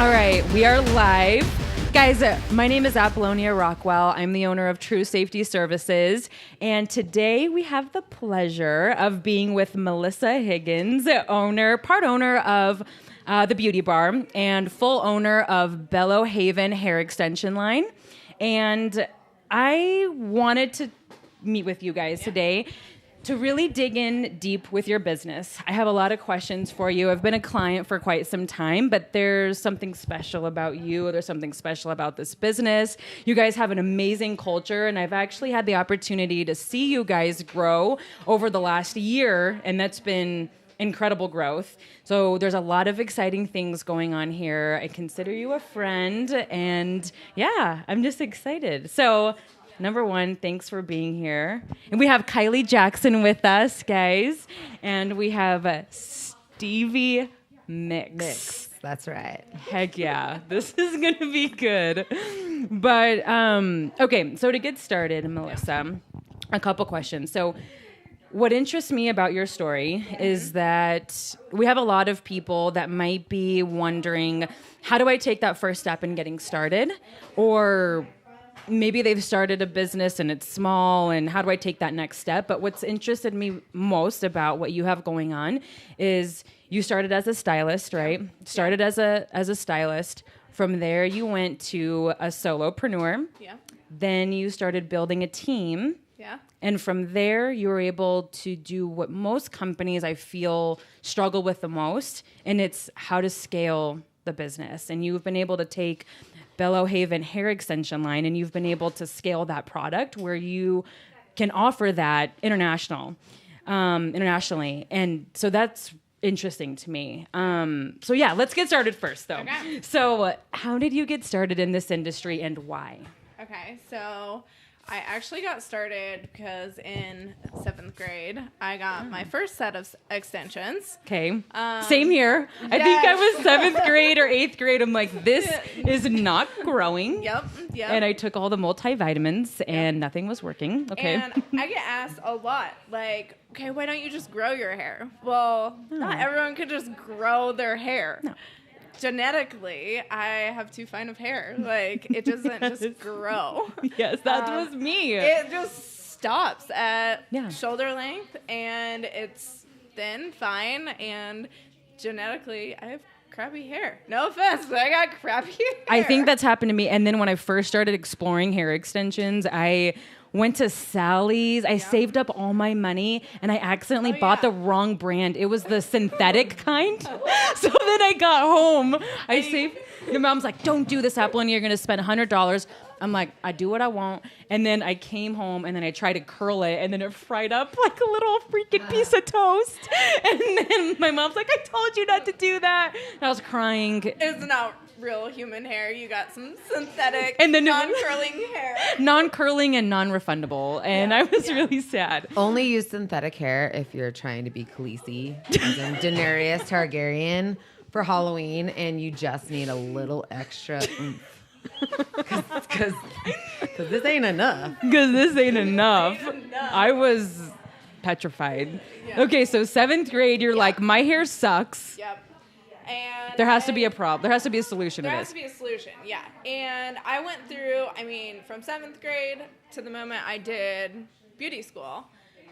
All right, we are live. Guys, my name is Apollonia Rockwell. I'm the owner of True Safety Services. And today we have the pleasure of being with Melissa Higgins, part owner of the Beauty Bar and full owner of Bello Haven Hair Extension line. And I wanted to meet with you guys today to really dig in deep with your business. I have a lot of questions for you. I've been a client for quite some time, but there's something special about you. There's something special about this business. You guys have an amazing culture, and I've actually had the opportunity to see you guys grow over the last year, and that's been incredible growth. So there's a lot of exciting things going on here. I consider you a friend, and yeah, I'm just excited. So number one, thanks for being here. And we have Kylie Jackson with us, guys. And we have Stevie Mix. That's right. Heck yeah. This is going to be good. But, okay, so to get started, Melissa, a couple questions. So what interests me about your story is that we have a lot of people that might be wondering, how do I take that first step in getting started? Or maybe they've started a business and it's small, and how do I take that next step? But what's interested me most about what you have going on is you started as a stylist, right? Started as a stylist. From there, you went to a solopreneur. Yeah. Then you started building a team. Yeah. And from there, you were able to do what most companies, I feel, struggle with the most, and it's how to scale the business. And you've been able to take Bello Haven Hair Extension line, and you've been able to scale that product where you can offer that internationally. And so that's interesting to me. So yeah, let's get started first though. Okay. So how did you get started in this industry and why? Okay, so I actually got started because in 7th grade, I got my first set of extensions. Okay. Same here. I think I was 7th grade or 8th grade. I'm like, this is not growing. Yep. And I took all the multivitamins and nothing was working. Okay. And I get asked a lot, like, okay, why don't you just grow your hair? Well, not everyone could just grow their hair. No. Genetically, I have too fine of hair. Like, it doesn't just grow. Yes, that was me. It just stops at Yeah. shoulder length, and it's thin, fine, and genetically, I have crappy hair. No offense, but I got crappy hair. I think that's happened to me. And then when I first started exploring hair extensions, I went to Sally's. I saved up all my money, and I accidentally bought the wrong brand. It was the synthetic kind. So then I got home. I saved. Your mom's like, "Don't do this, Apollonia. You're going to spend $100." I'm like, I do what I want. And then I came home, and then I tried to curl it, and then it fried up like a little freaking piece of toast. And then my mom's like, I told you not to do that. And I was crying. It's not real human hair. You got some synthetic, And then non-curling hair. Non-curling and non-refundable. And I was really sad. Only use synthetic hair if you're trying to be Khaleesi, as in Daenerys Targaryen, for Halloween, and you just need a little extra oomph. Because this ain't enough. Because this ain't enough. I was petrified. Yeah. Okay, so 7th grade, you're like, my hair sucks. Yep. And There has to be a problem. There has to be a solution There to has to this. be a solution, yeah. And I went through, from 7th grade to the moment I did beauty school,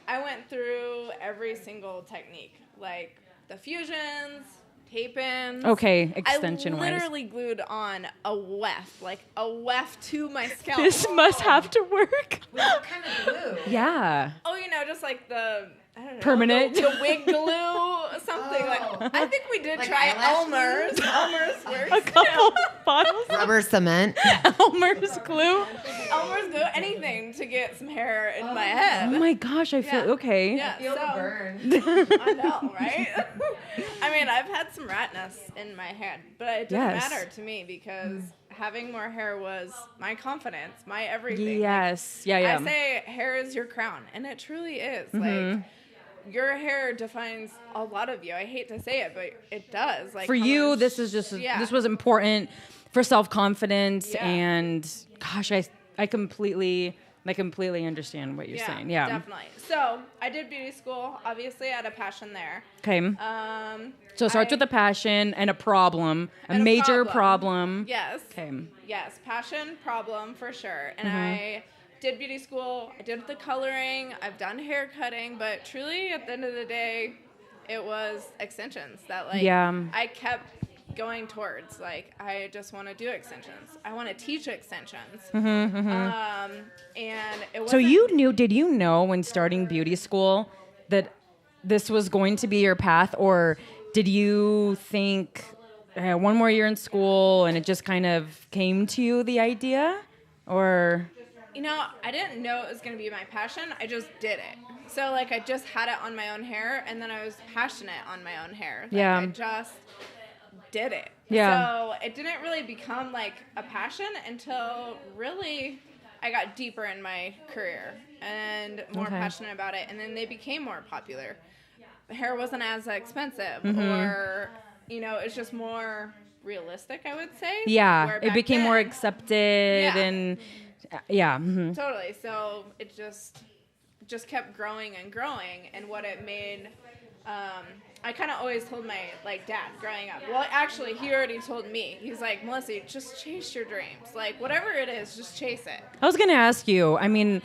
I went through every single technique, like the fusions, tape-ins. Okay, extension-wise. I literally glued on a weft to my scalp. This must have to work. What kind of glue? Yeah. Oh, just like the, I don't know. Permanent? The wig glue, something like. I think we did Like try eyelash Elmer's. Elmer's works. A couple bottles of Rubber cement. Elmer's glue. Elmer's glue, anything to get some hair in my head. Oh my gosh, I feel, Yeah. okay. Yeah, Feel so, the burn. I know, right? I've had some ratness in my head, but it didn't Yes. matter to me because having more hair was my confidence, my everything. Yes. Yeah. I say hair is your crown, and it truly is. Like, your hair defines a lot of you. I hate to say it, but it does. Like, For how you, much- this is just, yeah. this was important for self-confidence. Yeah. And gosh, I completely I completely understand what you're saying. Yeah. Definitely. So I did beauty school. Obviously, I had a passion there. Okay. So it starts with a passion and a problem, a major problem. Yes. Okay. Yes, passion, problem for sure. And I did beauty school. I did the coloring. I've done hair cutting, but truly, at the end of the day, it was extensions that I kept going towards. Like, I just want to do extensions. I want to teach extensions. And it was So did you know when starting beauty school that this was going to be your path, or did you think one more year in school and it just kind of came to you, the idea? Or I didn't know it was going to be my passion. I just did it. So like I just had it on my own hair, and then I was passionate on my own hair. Like, I just did it. Yeah. So it didn't really become like a passion until really I got deeper in my career and more passionate about it, and then they became more popular. Hair wasn't as expensive, or it's just more realistic, I would say. Yeah, it became more accepted, and totally. So it just kept growing and growing, and what it made. I kind of always told my dad growing up. Well, actually, he already told me. He's like, Melissa, just chase your dreams. Like, whatever it is, just chase it. I was going to ask you, I mean,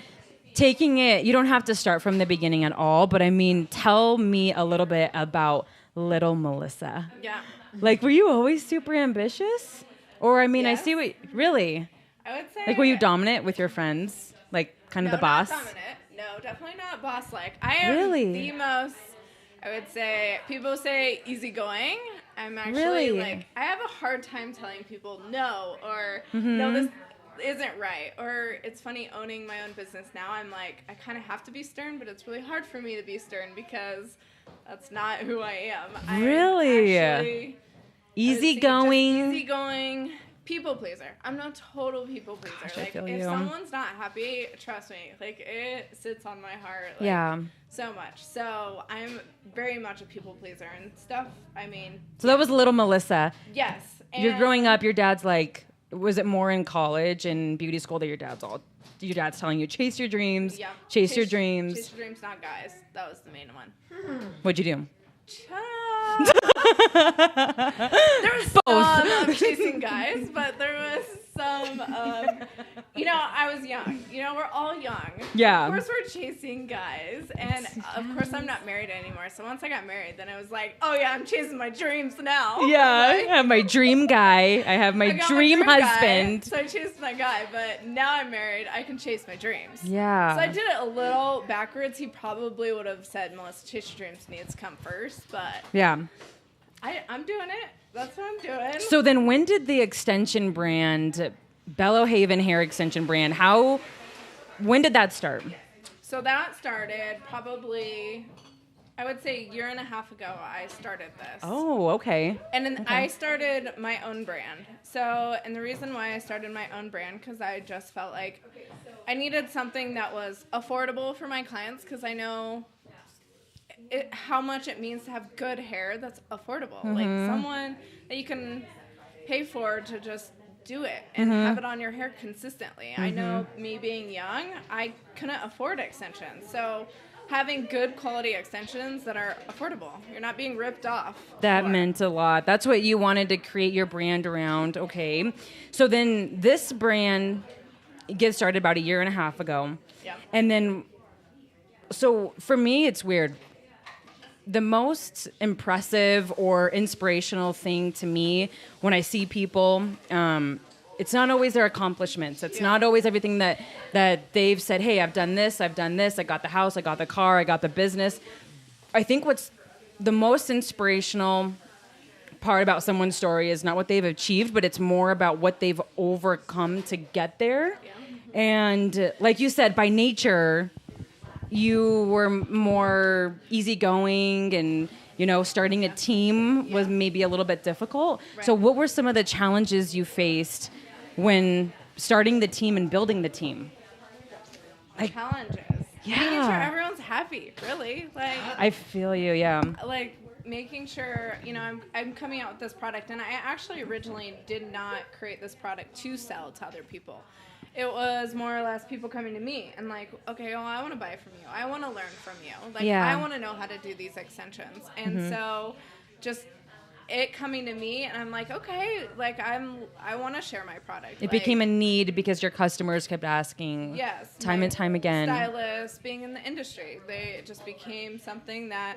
taking it, you don't have to start from the beginning at all, but I mean, tell me a little bit about little Melissa. Yeah. Like, were you always super ambitious? Or, I mean, Yes. I see really? I would say. Like, were you dominant with your friends? Like, kind of the boss? Not dominant. No, definitely not boss-like. I am Really? the most, I would say, people say easygoing. I'm actually Really? I have a hard time telling people no, or no, this isn't right. Or it's funny owning my own business now. I'm like, I kind of have to be stern, but it's really hard for me to be stern because that's not who I am. Really? I'm actually, Easygoing. easygoing. People pleaser. I'm not a total people pleaser. Gosh, I like feel if you. someone's not happy, trust me, like it sits on my heart. Like, Yeah. So much. So I'm very much a people pleaser and stuff. I mean. So that was little Melissa. Yes. You're growing up, your dad's like, was it more in college and beauty school that your dad's telling you, chase your dreams, Yeah. chase your dreams. Chase your dreams, not guys. That was the main one. What'd you do? There was some of chasing guys, but there was some of, I was young. We're all young. Yeah. Of course we're chasing guys. And of course I'm not married anymore. So once I got married, then I was like, oh yeah, I'm chasing my dreams now. Yeah, Like, I have my dream guy. I have my I got dream guy, husband. so I chased my guy, but now I'm married. I can chase my dreams. Yeah. So I did it a little backwards. He probably would have said, Melissa, chase your dreams needs to come first. But Yeah. I'm doing it. That's what I'm doing. So then when did the extension brand, Bello Haven Hair Extension brand, when did that start? So that started probably, I would say, a year and a half ago. I started this. Oh, okay. And then I started my own brand. So, and the reason why I started my own brand, because I just felt like I needed something that was affordable for my clients, because I know how much it means to have good hair that's affordable. Like someone that you can pay for to just do it and have it on your hair consistently. I know me being young, I couldn't afford extensions. So having good quality extensions that are affordable, you're not being ripped off. That meant a lot. That's what you wanted to create your brand around. Okay. So then this brand gets started about a year and a half ago. Yeah. And then, so for me, it's weird. The most impressive or inspirational thing to me when I see people, it's not always their accomplishments. It's not always everything that they've said, hey, I've done this, I got the house, I got the car, I got the business. I think what's the most inspirational part about someone's story is not what they've achieved, but it's more about what they've overcome to get there. Yeah. And like you said, by nature, you were more easygoing and, starting a team was maybe a little bit difficult. Right. So what were some of the challenges you faced when starting the team and building the team? Challenges. Yeah. Making sure everyone's happy, really. Like, I feel you, yeah. like making sure, I'm coming out with this product, and I actually originally did not create this product to sell to other people. it was more or less people coming to me and like, okay, well, I want to buy from you. I want to learn from you. Like, Yeah. I want to know how to do these extensions. And so just it coming to me and I'm like, okay, like I want to share my product. It became a need because your customers kept asking yes, time and time again. Stylists being in the industry, it just became something that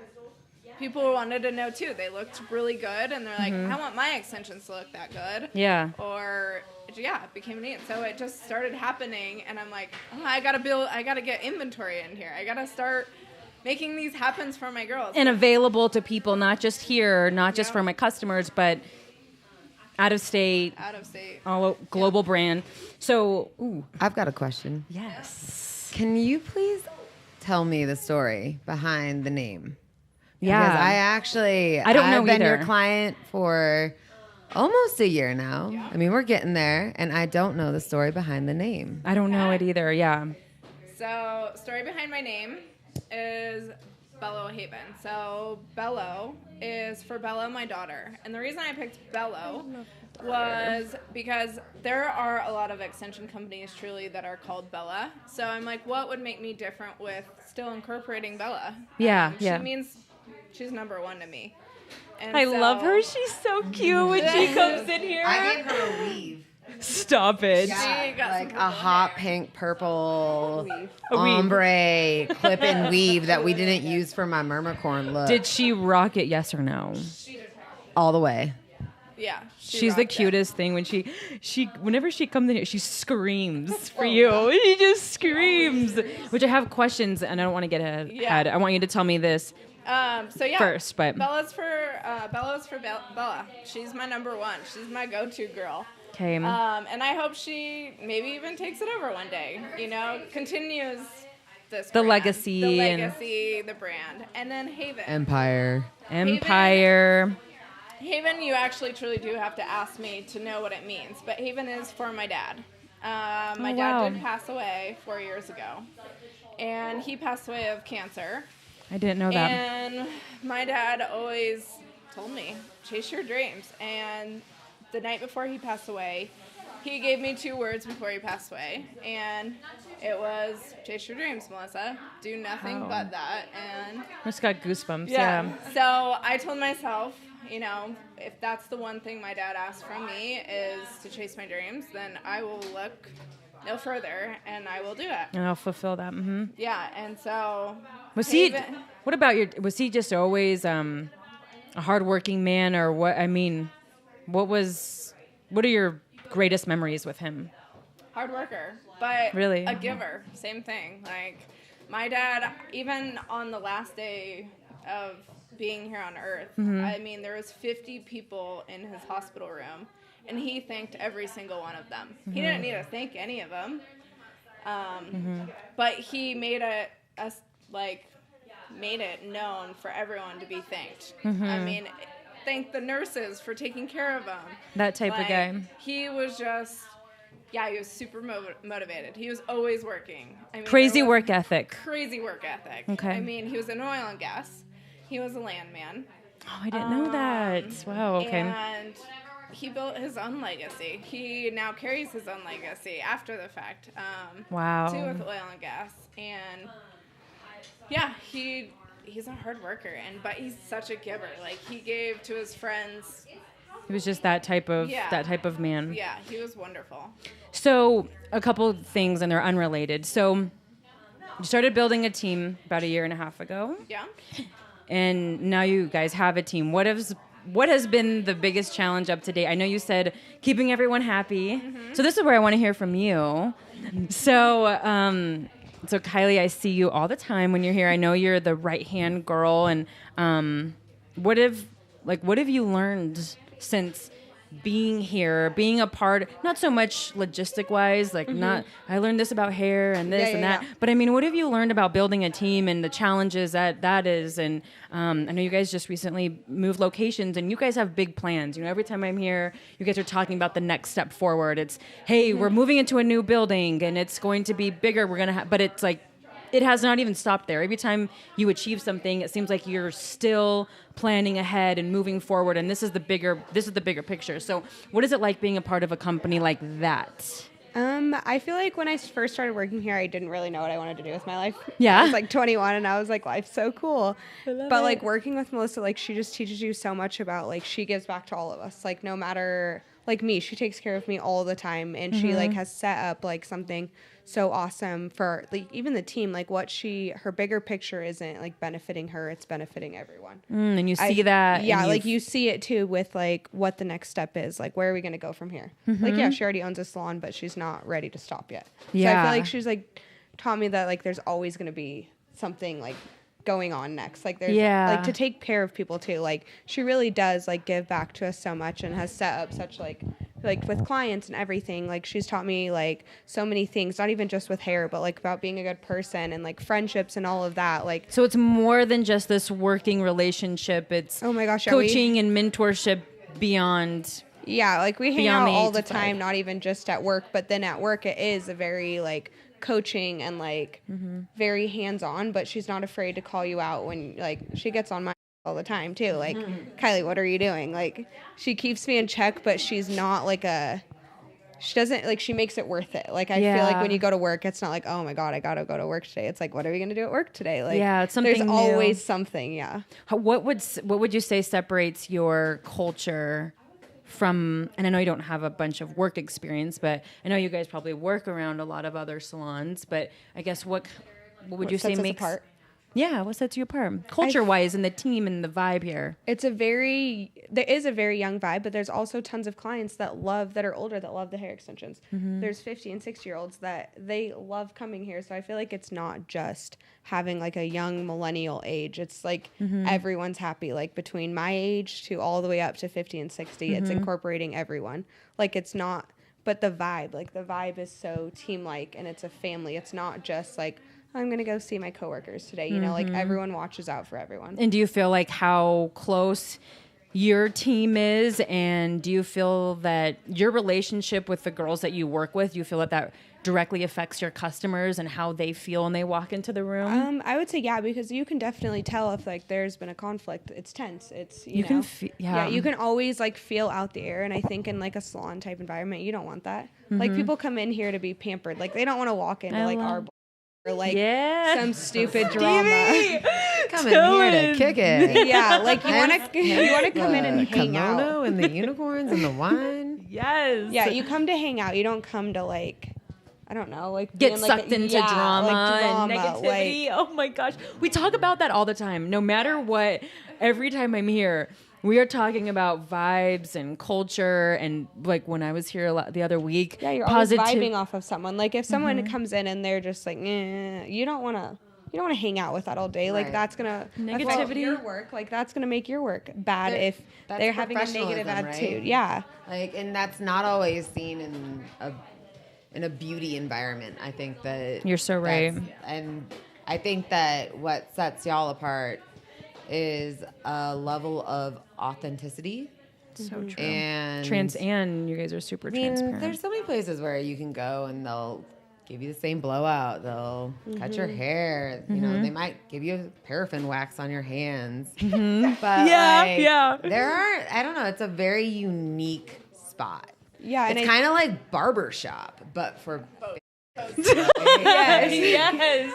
people wanted to know too. They looked really good and they're like, I want my extensions to look that good. Yeah. Or yeah, it became a need. So it just started happening and I'm like, oh, I gotta get inventory in here. I gotta start making these happen for my girls. And available to people, not just here, not just for my customers, but out of state, global brand. So, I've got a question. Yes. Can you please tell me the story behind the name? Yeah. Because I don't know I've been either. your client for almost a year now. Yeah. I mean, we're getting there, and I don't know the story behind the name. I don't know it either, yeah. So, story behind my name is Bello Haven. So, Bello is for Bella, my daughter. And the reason I picked Bello was because there are a lot of extension companies truly that are called Bella. So I'm like, what would make me different with still incorporating Bella? Yeah, She means she's number one to me. And I love her. She's so cute when she comes in here. I gave her a weave. Stop it. Yeah, like a hot pink purple A weave. ombre clip-in weave that we didn't use for my mermacorn look. Did she rock it, yes or no? All the way. Yeah. She's the cutest thing when she whenever she comes in here, she screams for you. She just screams. Which I have questions and I don't want to get ahead. Yeah. I want you to tell me this first, but Bella's for Bella. She's my number one. She's my go-to girl. okay. And I hope she maybe even takes it over one day. You know, continues this The brand, legacy the brand, and then Haven. Empire. Haven, you actually truly do have to ask me to know what it means. But Haven is for my dad. My dad did pass away 4 years ago. And he passed away of cancer. I didn't know that. And my dad always told me, chase your dreams. And the night before he passed away, he gave me 2 words before he passed away. And it was, chase your dreams, Melissa. Do nothing but that. And I just got goosebumps. Yeah. So I told myself, you know, if that's the one thing my dad asked from me is to chase my dreams, then I will look no further and I will do it. And I'll fulfill that. Mm-hmm. Yeah, and so Was he? What about was he just always a hardworking man, or what? I mean, what are your greatest memories with him? Hard worker, but really a giver. Same thing. Like my dad, even on the last day of being here on Earth, I mean, there was 50 people in his hospital room, and he thanked every single one of them. He didn't need to thank any of them, but he made it known for everyone to be thanked. I mean, thank the nurses for taking care of him. That type of guy. He was just, he was super motivated. He was always working. I mean, crazy work ethic. Crazy work ethic. Okay. I mean, he was in oil and gas. He was a landman. Oh, I didn't know that. Wow, okay. And he built his own legacy. He now carries his own legacy after the fact. Wow. Too, with oil and gas. And he's a hard worker, but he's such a giver. Like, he gave to his friends. He was just that type of man. Yeah, he was wonderful. So, a couple of things, and they're unrelated. So, you started building a team about 1.5 years ago. Yeah. And now you guys have a team. What has been the biggest challenge up to date? I know you said keeping everyone happy. Mm-hmm. So this is where I want to hear from you. So Kylie, I see you all the time when you're here. I know you're the right-hand girl. And what have you learned since being here, being a part, not so much logistic-wise, not, I learned this about hair and this and that, but I mean, what have you learned about building a team and the challenges that is? And I know you guys just recently moved locations and you guys have big plans. You know, every time I'm here, you guys are talking about the next step forward. It's, hey, we're moving into a new building and it's going to be bigger. We're going to have, but it's like, it has not even stopped there. Every time you achieve something, it seems like you're still planning ahead and moving forward. And this is the bigger picture. So what is it like being a part of a company like that? I feel like when I first started working here, I didn't really know what I wanted to do with my life. Yeah. I was like 21 and I was like, life's so cool. But like working with Melissa, like she just teaches you so much about like she gives back to all of us. Like no matter like me, she takes care of me all the time and she like has set up like something so awesome for like even the team. Like what her bigger picture isn't like benefiting her, it's benefiting everyone. And you see that. Yeah, and like you see it too with like what the next step is. Like where are we going to go from here? Like yeah, she already owns a salon, but she's not ready to stop yet. Yeah. So I feel like she's like taught me that like there's always going to be something like going on next. Like there's like to take care of people too. Like she really does like give back to us so much and has set up such like with clients and everything. Like she's taught me like so many things, not even just with hair, but like about being a good person and like friendships and all of that. Like so it's more than just this working relationship. It's oh my gosh, coaching and mentorship beyond. Yeah, like we hang out the all 8 the to 5. time, not even just at work, but then at work it is a very like coaching and like very hands-on, but she's not afraid to call you out when like she gets on my all the time too. Like, Kylie, what are you doing? Like she keeps me in check, but she's not like she doesn't like, she makes it worth it. Like I feel like when you go to work, it's not like, oh my God, I gotta go to work today. It's like, what are we gonna do at work today? Like it's something there's new. always something. Yeah. What would you say separates your culture from, and I know you don't have a bunch of work experience, but I know you guys probably work around a lot of other salons, but I guess what would you say sets us makes apart? Yeah, what sets you apart? Culture-wise and the team and the vibe here. There is a very young vibe, but there's also tons of clients that are older that love the hair extensions. There's 50 and 60-year-olds that they love coming here. So I feel like it's not just having like a young millennial age. It's like everyone's happy, like between my age to all the way up to 50 and 60. It's incorporating everyone. Like it's not, but the vibe is so team-like and it's a family. It's not just like, I'm going to go see my coworkers today. You know, like everyone watches out for everyone. And do you feel like how close your team is? And do you feel that your relationship with the girls that you work with, do you feel that directly affects your customers and how they feel when they walk into the room? I would say, yeah, because you can definitely tell if like there's been a conflict. It's tense. It's, you know, you can always like feel out the air. And I think in like a salon type environment, you don't want that. Like people come in here to be pampered. Like they don't want to walk into like our or like some stupid drama. Come in here to kick it. Yeah, like you want to come in and hang out. Kimono and the unicorns and the wine. Yes. Yeah, you come to hang out. You don't come to like, I don't know, like get sucked into drama, like and negativity. Oh my gosh, we talk about that all the time. No matter what, every time I'm here, we are talking about vibes and culture, and like when I was here the other week, yeah, you're always vibing off of someone. Like if someone comes in and they're just like, you don't want to hang out with that all day. Like that's gonna affect your work. Like that's gonna make your work bad if they're having a negative attitude. Right? Yeah. Like, and that's not always seen in a beauty environment. I think that you're so right. And I think that what sets y'all apart is a level of authenticity. So true. And you guys are super transparent. There's so many places where you can go and they'll give you the same blowout. They'll cut your hair. You know, they might give you a paraffin wax on your hands. But there are, I don't know, it's a very unique spot. Yeah. It's kind of like barbershop, but for both. Yes.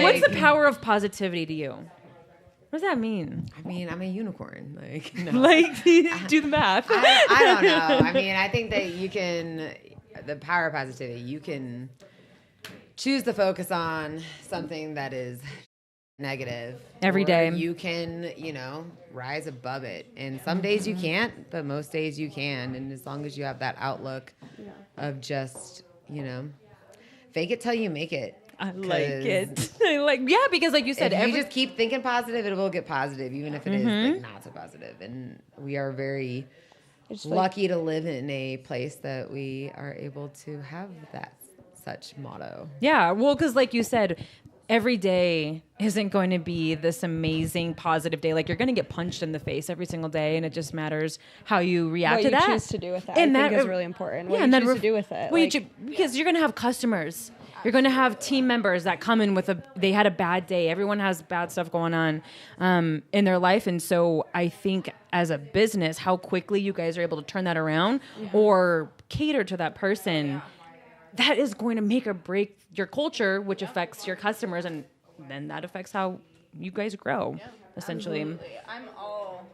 What's the power of positivity to you? What does that mean? I mean, I'm a unicorn. Like, no. Like, do the math. I don't know. I mean, I think that the power of positivity, you can choose to focus on something that is negative. Every day. You can, rise above it. And some days you can't, but most days you can. And as long as you have that outlook of just, fake it till you make it. I like it. Because like you said, if you just keep thinking positive, it will get positive, even if it is like not so positive. And we are very lucky to live in a place that we are able to have that such motto. Yeah, well, because like you said, every day isn't going to be this amazing positive day. Like you're going to get punched in the face every single day, and it just matters how you react to that. What you choose to do with it, I think is really important. What you choose to do with it. Because you're going to have customers. You're going to have team members that come in they had a bad day. Everyone has bad stuff going on in their life. And so I think as a business, how quickly you guys are able to turn that around or cater to that person that is going to make or break your culture, which affects your customers, and then that affects how you guys grow, essentially. Absolutely. I'm all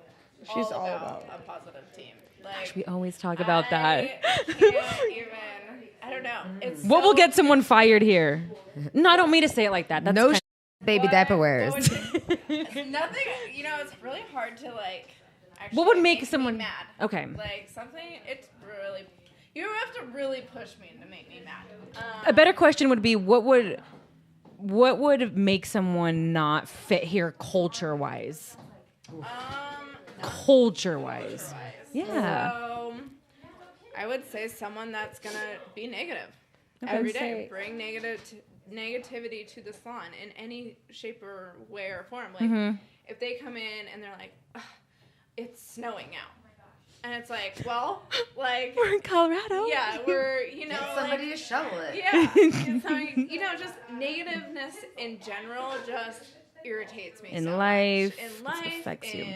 She's all all about about a positive team. Like, We always talk about that. I don't know. It's What will so- get someone fired here? No, I don't mean to say it like that. That's No kind baby What- diaper what wears. would- Nothing. It's really hard to like. Actually What would make me someone- mad? Okay. Like something. It's really. You have to really push me to make me mad. A better question would be what would make someone not fit here culture-wise? Culture-wise. Yeah. So, I would say someone that's gonna be negative Okay. every day. Say- Bring negativity to the salon in any shape or way or form. Like Mm-hmm. if they come in and they're like, "Ugh, "It's snowing out," and it's like, well, like We're in Colorado. yeah, we're Somebody to shovel it. yeah, it's something, just negativeness in general just irritates me In so life, much. In it life, affects you. in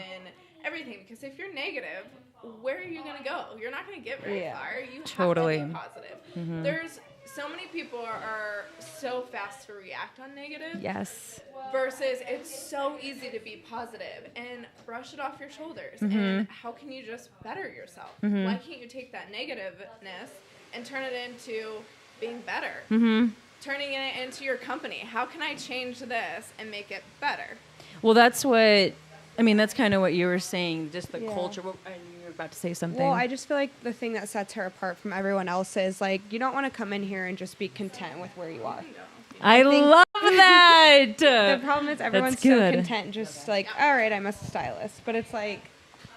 everything. Because if you're negative, where are you gonna go? You're not gonna get very Yeah. far. You have Totally. to be positive. There's so many people are so fast to react on negative. Yes. Versus it's so easy to be positive and brush it off your shoulders. Mm-hmm. And how can you just better yourself? Why can't you take that negativeness and turn it into being better? Mm-hmm. Turning it into your company. How can I change this and make it better? Well, that's kind of what you were saying, just the Yeah. culture. And you were about to say something. Well, I just feel like the thing that sets her apart from everyone else is like you don't want to come in here and just be content with where you are. I love that. The problem is everyone's so good. content, just like, all right, I'm a stylist, but it's like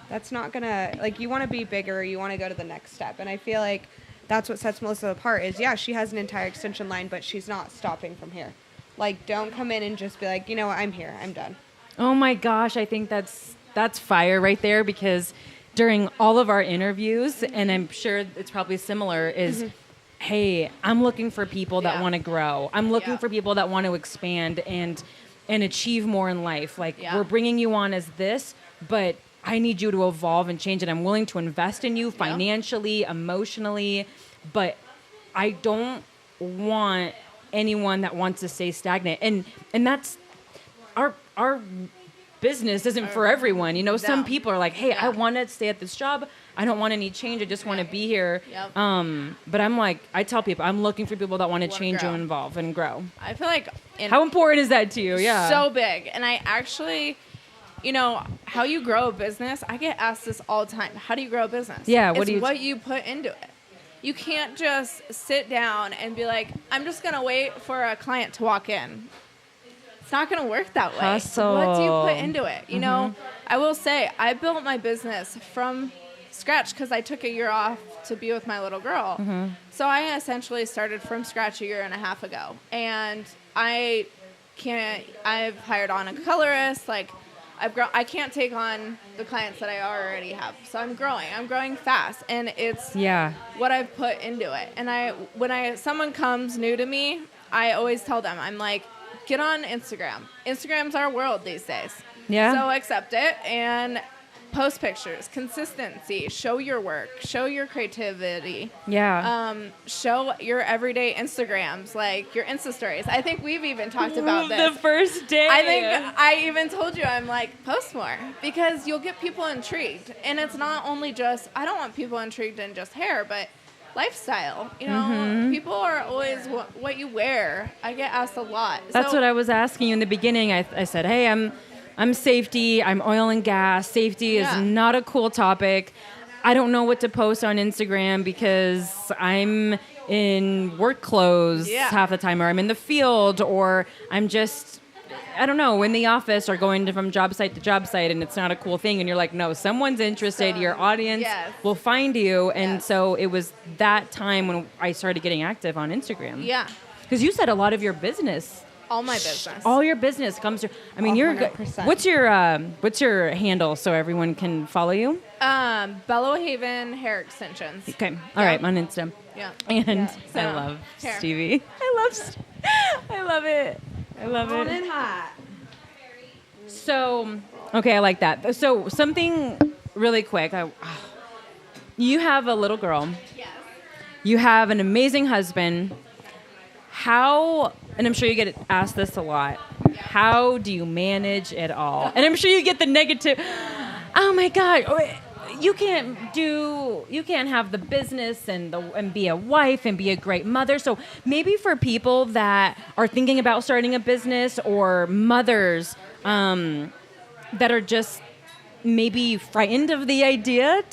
that's not gonna like you want to be bigger, you want to go to the next step, and I feel like that's what sets Melissa apart. Is yeah, she has an entire extension line, but she's not stopping from here. Like, don't come in and just be like, you know what, I'm here, I'm done. Oh my gosh, I think that's fire right there, because during all of our interviews, and I'm sure it's probably similar, is hey, I'm looking for people that Yeah. want to grow. I'm looking Yeah. for people that want to expand and achieve more in life. Like Yeah. we're bringing you on as this, but I need you to evolve and change, and I'm willing to invest in you financially, emotionally, but I don't want anyone that wants to stay stagnant. And that's our business isn't for everyone. Some No. people are like, hey, I Yeah. want to stay at this job. I don't want any change. I just want to be here. Yep. But I'm like, I tell people, I'm looking for people that want to Wanna change grow. and evolve and grow. I feel like How important is that to you? Yeah. so big. And I actually, how you grow a business, I get asked this all the time. How do you grow a business? Yeah, what It's do you- what you put into it. You can't just sit down and be like, I'm just going to wait for a client to walk in. It's not going to work that way. Hustle. What do you put into it? I will say I built my business from scratch because I took a year off to be with my little girl. So I essentially started from scratch a year and a half ago. And I've hired on a colorist. Like I can't take on the clients that I already have. So I'm growing fast. And it's Yeah. what I've put into it. And when someone comes new to me, I always tell them, I'm like, get on Instagram. Instagram's our world these days. Yeah. So accept it and post pictures, consistency, show your work, show your creativity. Yeah. Show your everyday Instagrams, like your Insta stories. I think we've even talked about this. The first day. I think I even told you, I'm like, post more because you'll get people intrigued. And it's not only just, I don't want people intrigued in just hair, but lifestyle. People are always what you wear. I get asked a lot. That's what I was asking you in the beginning. I said, hey, I'm safety. I'm oil and gas. Safety is Yeah. not a cool topic. I don't know what to post on Instagram because I'm in work clothes half the time, or I'm in the field, or I'm just, I don't know, in the office or going from job site to job site, and it's not a cool thing. And you're like, no, someone's interested. Your audience Yes. will find you. And Yes. so it was that time when I started getting active on Instagram. Yeah. Because you said a lot of your business. All my business. All your business comes through. I mean, you're good. 100%. What's your handle so everyone can follow you? Bello Haven Hair Extensions. Okay. All right. On Insta. Yeah. And So, I love hair. Stevie. I love it. I love On it. and hot. So, okay, I like that. So, something really quick. You have a little girl. Yes. You have an amazing husband. How, and I'm sure you get asked this a lot, how do you manage it all? And I'm sure you get the negative, oh my God, you can't have the business and be a wife and be a great mother. So maybe for people that are thinking about starting a business, or mothers that are just maybe frightened of the idea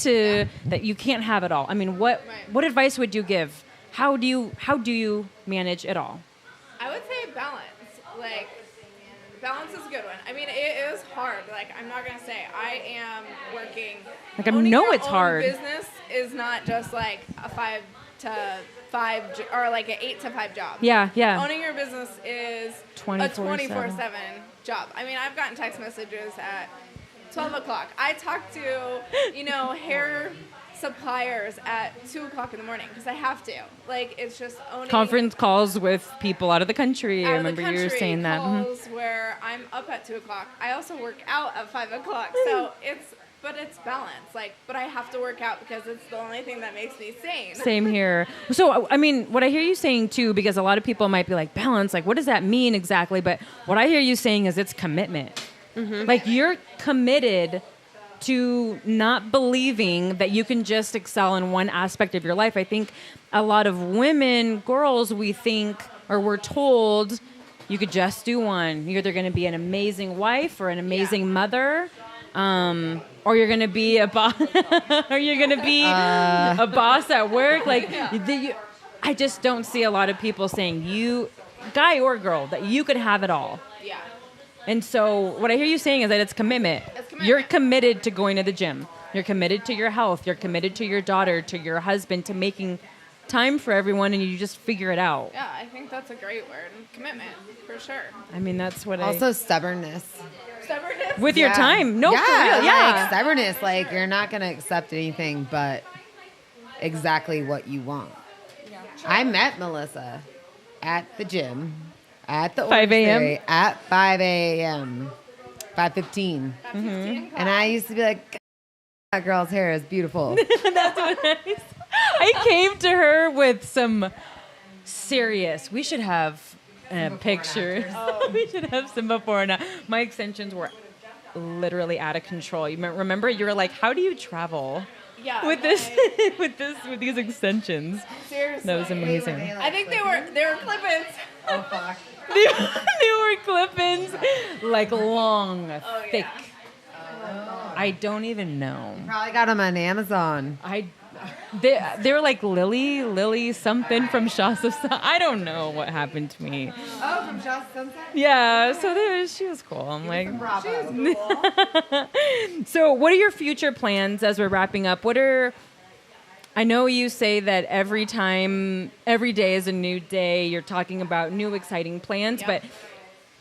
that you can't have it all. I mean, what advice would you give? How do you manage it all? I would say balance. Like, balance is a good one. I mean, it is hard. Like, I'm not gonna say I am working. Like, I know it's hard. Business is not just like a 5 to 5 or like an 8 to 5 job. Yeah. Owning your business is a 24/7 job. I mean, I've gotten text messages at 12 o'clock. I talk to, hair suppliers at 2 o'clock in the morning because I have to. Like, it's just owning Conference calls with people out of the country. I remember you were saying that. Calls where I'm up at 2 o'clock. I also work out at 5 o'clock. So it's balance. Like, but I have to work out because it's the only thing that makes me sane. Same here. So, I mean, what I hear you saying too, because a lot of people might be like, balance, like, what does that mean exactly? But what I hear you saying is it's commitment. Mm-hmm. Like, you're committed to not believing that you can just excel in one aspect of your life. I think a lot of women, girls, we think, or we're told, you could just do one. You're either going to be an amazing wife or an amazing mother, or you're going to be a boss, or you're going to be a boss at work. Like, I just don't see a lot of people saying, you, guy or girl, that you could have it all. Yeah. And so what I hear you saying is that it's commitment. You're committed to going to the gym. You're committed to your health. You're committed to your daughter, to your husband, to making time for everyone, and you just figure it out. Yeah, I think that's a great word. Commitment, for sure. I mean, that's what Also stubbornness. Stubbornness? With your time. No, for real. Like stubbornness. Like, you're not going to accept anything but exactly what you want. Yeah. I met Melissa at the gym. At the 5 a.m. At 5 a.m. 5:15. Mm-hmm. And I used to be like, that girl's hair is beautiful. That's what I came to her with some serious. We should have pictures. We should have some before and after. My extensions were literally out of control. You remember? You were like, how do you travel? Yeah, with these extensions. Seriously. That was amazing. I think they were clip-ins. Oh, fuck. They were clip-ins, like long, thick. I don't even know. Probably got them on Amazon. They were like Lily something from Shasta. I don't know what happened to me. Oh, from Shasta Sunset? Yeah, so she was cool. I'm like, Bravo. She was cool. So what are your future plans as we're wrapping up? I know you say that every day is a new day. You're talking about new exciting plans, but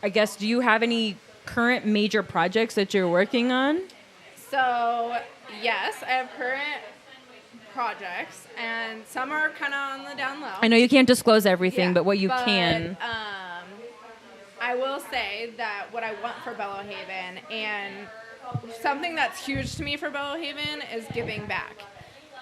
I guess, do you have any current major projects that you're working on? So, yes, I have current projects, and some are kind of on the down low. I know you can't disclose everything, but what you can. I will say that what I want for Bello Haven, and something that's huge to me for Bello Haven, is giving back.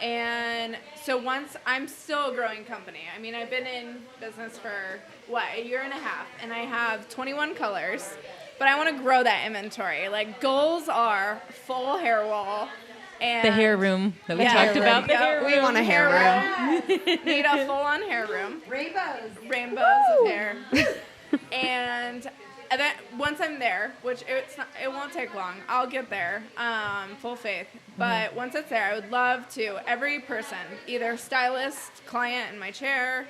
And so I'm still a growing company. I mean, I've been in business for, a year and a half, and I have 21 colors, but I want to grow that inventory. Like, goals are full hair wall. And the hair room that we talked about. We want a hair room. Need a full-on hair room. Rainbows of hair. And then once I'm there, which it won't take long, I'll get there, full faith. But once it's there, I would love to, every person, either stylist, client in my chair,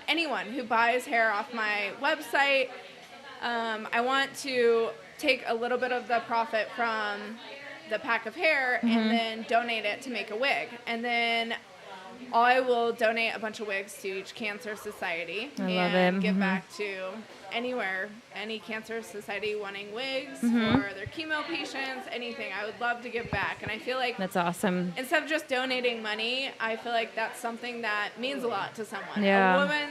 anyone who buys hair off my website, I want to take a little bit of the profit from the pack of hair and then donate it to make a wig. And then I will donate a bunch of wigs to each cancer society and give back to any cancer society wanting wigs for their chemo patients, anything. I would love to give back. And I feel like that's awesome. Instead of just donating money, I feel like that's something that means a lot to someone. Yeah. A woman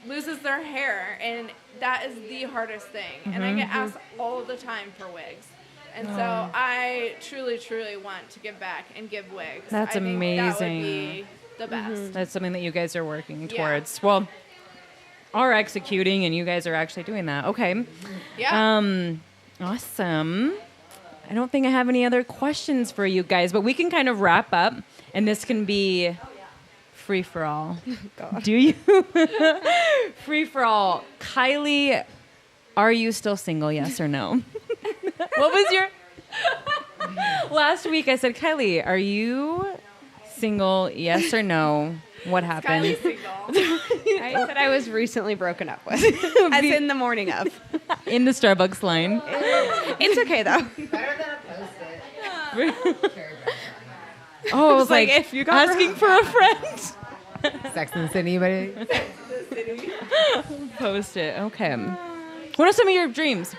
loses their hair, and that is the hardest thing. And I get asked all the time for wigs. And so I truly, truly want to give back and give wigs. That's amazing. That would be the best. That's something that you guys are working Yeah. towards. Well, are executing, and you guys are actually doing that. Okay. Yeah. Awesome. I don't think I have any other questions for you guys, but we can kind of wrap up, and this can be free for all. God. Do you? Free for all. Kylie, are you still single? Yes or no? What was your last week? I said, Kylie, are you single? Yes or no? What happened? Kylie's single. I said I was recently broken up with, as in the morning of. In the Starbucks line. It's okay though. Better than a post-it. Oh, I was like, like, if you got asking for a friend. Sex and the City, buddy. Post it. Okay. What are some of your dreams?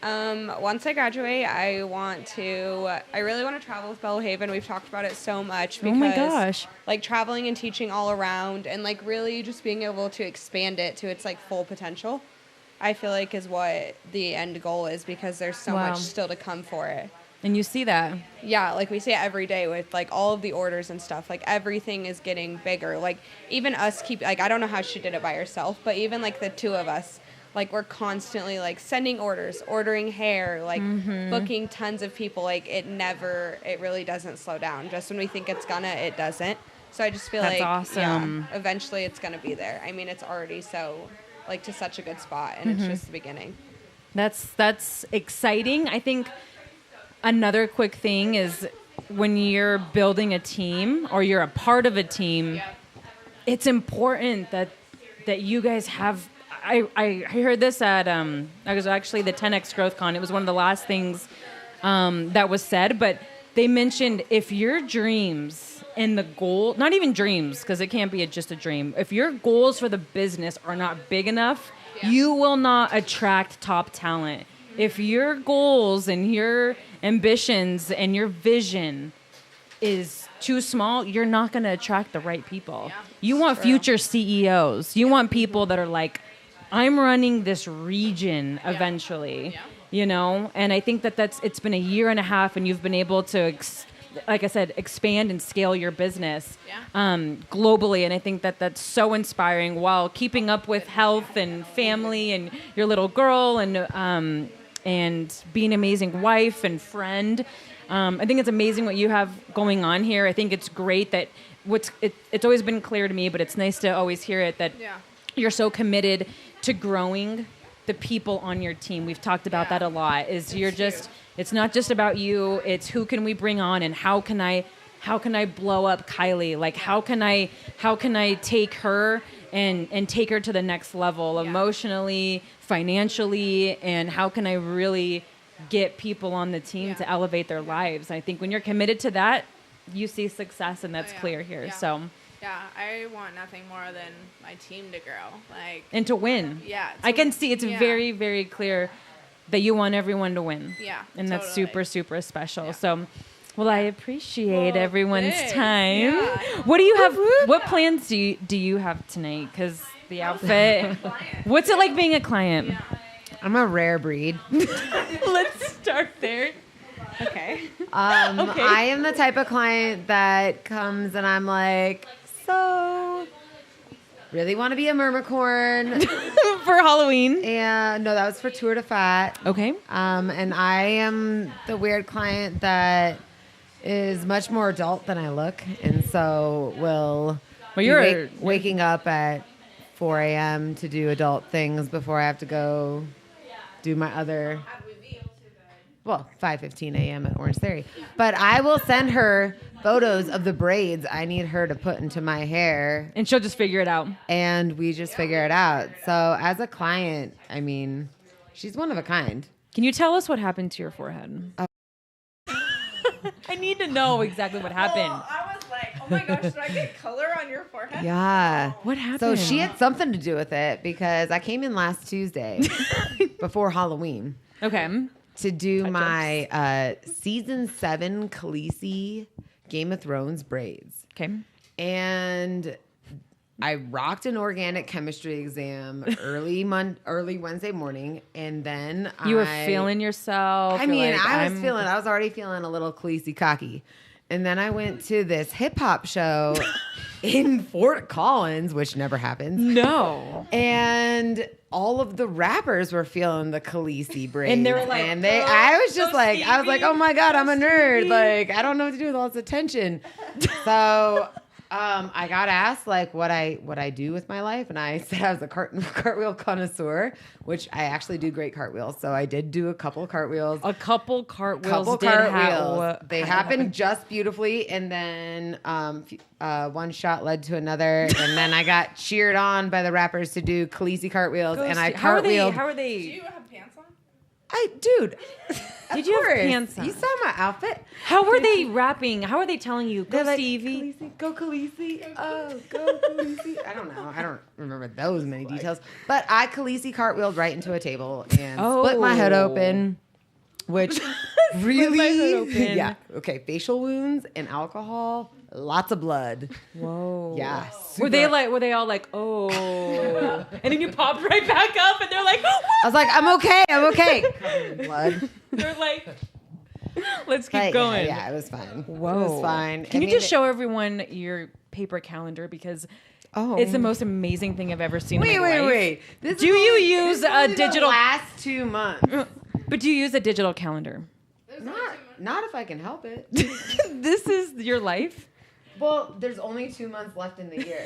Once I graduate, I really want to travel with Bello Haven. We've talked about it so much because Oh my gosh. like traveling and teaching all around and like really just being able to expand it to its like full potential, I feel like is what the end goal is because there's so Wow. much still to come for it. And you see that. Yeah, like we see it every day with like all of the orders and stuff. Like everything is getting bigger. Like even us I don't know how she did it by herself, but even like the two of us, like we're constantly like sending orders, ordering hair, like booking tons of people. Like it really doesn't slow down. Just when we think it's gonna, it doesn't. So I just feel That's like awesome. yeah, eventually it's gonna be there. I mean, it's already so like to such a good spot, and it's just the beginning. That's exciting. I think another quick thing is when you're building a team or you're a part of a team, it's important that you guys have. I heard this at I was actually the 10X Growth Con. It was one of the last things that was said, but they mentioned if your dreams and the goal, not even dreams, because it can't be just a dream. If your goals for the business are not big enough, you will not attract top talent. If your goals and your ambitions and your vision is too small, you're not going to attract the right people. You want future CEOs. You want people that are like, I'm running this region eventually, you know? And I think it's been a year and a half and you've been able to, like I said, expand and scale your business globally. And I think that's so inspiring while keeping up with health and family and your little girl and being an amazing wife and friend. I think it's amazing what you have going on here. I think it's great that it's always been clear to me, but it's nice to always hear it that you're so committed to growing the people on your team. We've talked about that a lot. It's not just about you. It's who can we bring on and how can I blow up Kylie? Like how can I take her and take her to the next level emotionally, financially, and how can I really get people on the team to elevate their lives? I think when you're committed to that, you see success, and that's clear here. So yeah, I want nothing more than my team to grow, and to win. Yeah, I can see it's very, very clear that you want everyone to win. Yeah, and that's super, super special. Yeah. So, well, I appreciate everyone's thanks. time. Yeah. What do you have? What plans do you have tonight? Because the outfit. What's it like being a client? Yeah. I'm a rare breed. Let's start there. Okay. I am the type of client that comes and I'm like, so really want to be a mermicorn. For Halloween. And no, that was for Tour de Fat. Okay. And I am the weird client that is much more adult than I look. And so will you're waking up at 4 a.m. to do adult things before I have to go do my other... Well, 5:15 a.m. at Orange Theory. But I will send her photos of the braids I need her to put into my hair. And she'll just figure it out. And we just figure it out. So as a client, I mean, she's one of a kind. Can you tell us what happened to your forehead? I need to know exactly what happened. Well, I was like, oh my gosh, should I get color on your forehead? Yeah. What happened? So she had something to do with it because I came in last Tuesday before Halloween. Okay. To do my season 7 Khaleesi Game of Thrones braids. Okay. And I rocked an organic chemistry exam early Wednesday morning, and then You were feeling yourself. I mean, I was already feeling a little Khaleesi cocky. And then I went to this hip hop show in Fort Collins, which never happens. No. And all of the rappers were feeling the Khaleesi braids. And they were like, I was just go like, I was like, Stevie, oh my God, I'm a go nerd. Stevie. Like, I don't know what to do with all this attention. So I got asked like what I do with my life. And I said I was a cartwheel connoisseur, which I actually do great cartwheels. So I did do a couple cartwheels. A couple cartwheels. They happened just beautifully, and then one shot led to another, and then I got cheered on by the rappers to do Khaleesi cartwheels, and I cartwheeled. How are Do they? you have pants on? Dude, Did you have course. pants on? You saw my outfit. How were they rapping? How are they telling you? Go They're like, Stevie. Khaleesi, go Khaleesi. Oh, go Khaleesi. I don't know. I don't remember those many details. But I Khaleesi cartwheeled right into a table and split my head open, which really, my head open. yeah. Okay, facial wounds and alcohol, lots of blood. Whoa. Yeah. Were they all like, oh, and then you popped right back up, and they're like, I was like, I'm okay. Covered in blood. they're like, let's keep But going. Yeah, it was fine. Whoa. It was fine. Can you just show everyone your paper calendar because it's the most amazing thing I've ever seen. in my life. Wait. This Do is you only- use this is a only the digital? last 2 months? But do you use a digital calendar? Not if I can help it. This is your life. Well, there's only 2 months left in the year.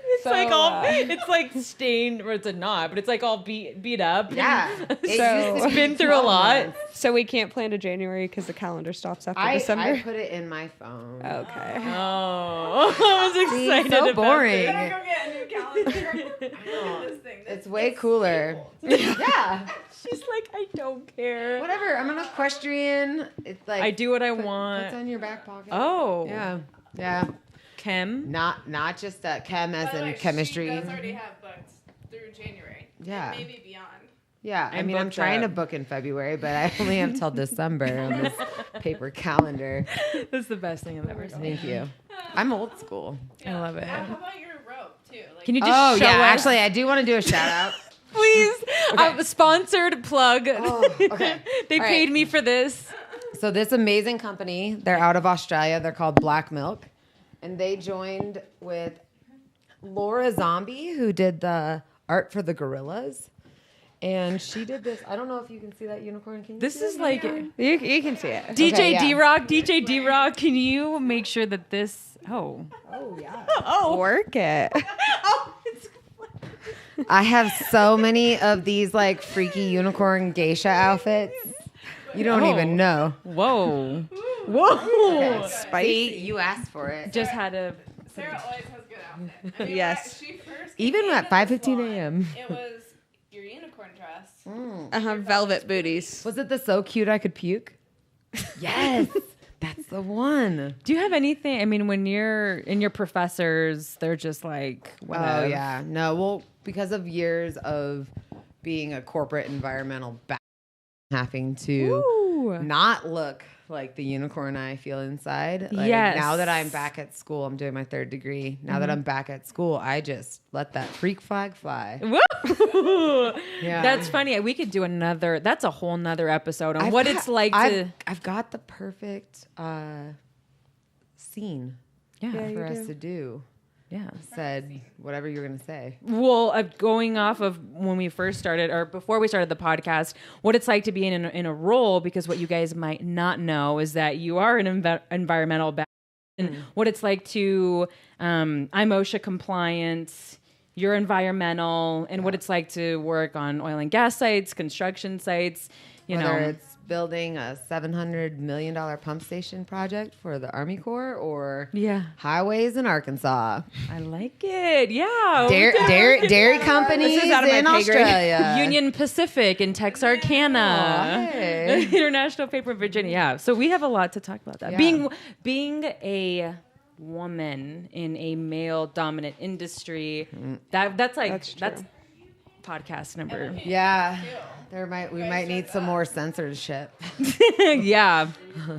It's like all it's like stained, or it's a knot, but it's like all beat up. Yeah. It's been through a 12 lot. months. So we can't plan to January because the calendar stops after I December. put it in my phone. Okay. Oh, I was See, excited. so about boring. it. I gotta go get a new calendar. Look at this thing. It's way cooler. Yeah. She's like, I don't care. Whatever. I'm an equestrian. It's like I do what I What's want. on your back pocket? Oh, Yeah. Chem. Not just chem as By the in way, chemistry. She does already have booked through January. Yeah. Maybe beyond. Yeah, I'm I'm booked trying up. to book in February, but I only have till December on this paper calendar. That's the best thing I've ever seen. Thank you. I'm old school. I love it. How about your rope too? Like, Can you just Oh show yeah, us? actually, I do want to do a shout out. Please, sponsored plug. okay. They All paid right. me for this. So this amazing company, they're out of Australia. They're called Black Milk, and they joined with Laura Zombie, who did the art for the gorillas. And she did this. I don't know if you can see that unicorn. Can you This see is that like unicorn? You can see it. DJ Okay, yeah. D-Rock. DJ D-Rock, can you make sure that this? Oh, Oh yeah. Work it. I have so many of these like freaky unicorn geisha outfits. You don't Oh. even know. whoa, whoa! Spicy. You asked for it. Just had a. Sarah always has good outfit. I mean, Yes. when she first Even came at into 5:15 the salon, a.m.. It was your unicorn dress. Velvet booties. Was it the so cute I could puke? Yes, that's the one. Do you have anything? I mean, when you're in your professors, they're just like, Oh whatever. yeah, no. Well, because of years of being a corporate environmental having to Ooh. not look like the unicorn I feel inside. Like, Yes. Now that I'm back at school, I'm doing my 3rd degree. Now that I'm back at school, I just let that freak flag fly. Woo! Yeah. That's funny. We could do another. That's a whole nother episode on I've what got- it's like I've, to. I've got the perfect scene Yeah. Yeah. for you us do. to do. Yeah. Said whatever you're gonna say. Well, going off of when we first started, or before we started the podcast, what it's like to be in a role, because what you guys might not know is that you are an environmental and what it's like to I'm OSHA compliant, you're environmental, and what it's like to work on oil and gas sites, construction sites, you Whether know. it's building a $700 million pump station project for the Army Corps or Yeah. highways in Arkansas. I like it. Yeah. Dairy companies This is out of my in pay grade. Australia. Union Pacific in Texarkana. Oh, hey. International Paper in Virginia. Yeah. So we have a lot to talk about that. Yeah. Being a woman in a male dominant industry, that's podcast number. Yeah, we might need some more censorship. Yeah.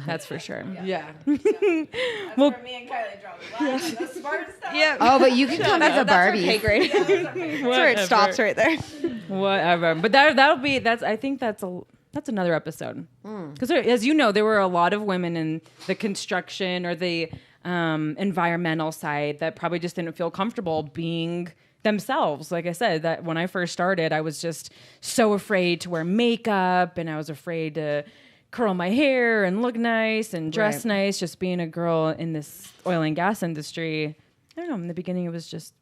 That's for sure. Yeah. That's where me and Kylie draw the line. The smart stuff. Yep. Oh, but you can come as a That's our Barbie. pay grade. That's where it stops right there. Whatever. But I think that's That's another episode. Because as you know, there were a lot of women in the construction or the environmental side that probably just didn't feel comfortable being themselves. Like I said, that when I first started, I was just so afraid to wear makeup, and I was afraid to curl my hair and look nice and dress nice, just being a girl in this oil and gas industry. I don't know. In the beginning, it was just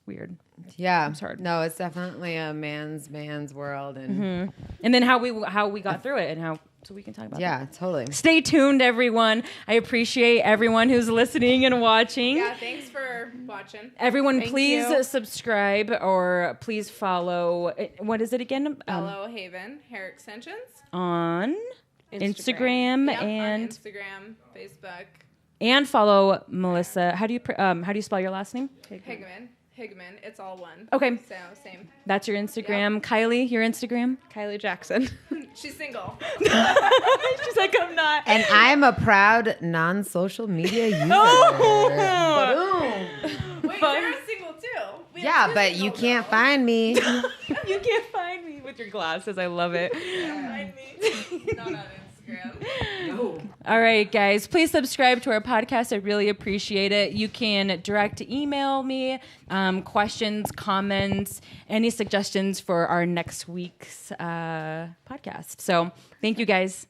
weird. Yeah, It's hard. No, it's definitely a man's world, and And then how we got through it, and so we can talk about that. yeah, totally. Stay tuned, everyone. I appreciate everyone who's listening and watching. Yeah, thanks for watching. Everyone, Thank please you. subscribe or please follow. What is it again? Bello Haven Hair Extensions. On Instagram Yep, on and Instagram, Facebook. and follow Melissa. How do you spell your last name? Higman. It's all one. Okay. So same. That's your Instagram. Kylie, your Instagram? Kylie Jackson. She's single. She's like, I'm not. And I'm a proud non-social media user. Oh. Wait, you're single too. We have Yeah, two but you single can't girls. find me. You can't find me with your glasses. I love it. Find me. Not on Instagram. All right, guys, please subscribe to our podcast. I really appreciate it. You can direct email me questions, comments, any suggestions for our next week's podcast. So thank you, guys.